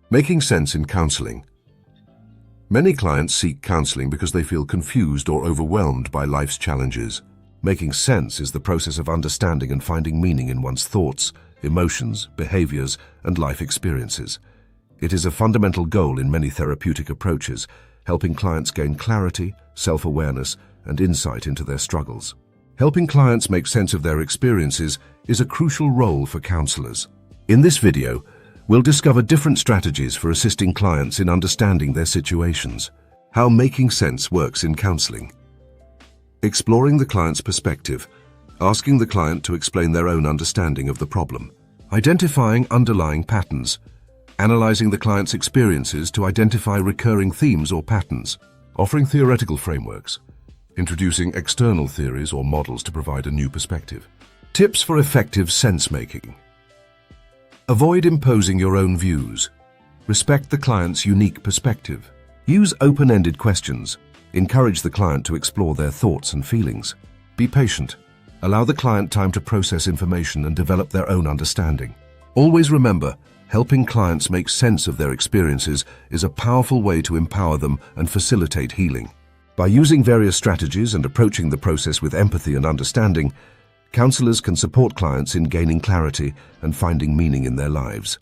Making sense in counseling. Many clients seek counseling because they feel confused or overwhelmed by life's challenges. Making sense is the process of understanding and finding meaning in one's thoughts, emotions, behaviors, and life experiences. It is a fundamental goal in many therapeutic approaches, helping clients gain clarity, self-awareness, and insight into their struggles. Helping clients make sense of their experiences is a crucial role for counselors. In this video, we'll discover different strategies for assisting clients in understanding their situations. How making sense works in counseling. Exploring the client's perspective, asking the client to explain their own understanding of the problem. Identifying underlying patterns, analyzing the client's experiences to identify recurring themes or patterns. Offering theoretical frameworks, introducing external theories or models to provide a new perspective. Tips for effective sense-making. Avoid imposing your own views. Respect the client's unique perspective. Use open-ended questions. Encourage the client to explore their thoughts and feelings. Be patient. Allow the client time to process information and develop their own understanding. Always remember, helping clients make sense of their experiences is a powerful way to empower them and facilitate healing. By using various strategies and approaching the process with empathy and understanding, counselors can support clients in gaining clarity and finding meaning in their lives.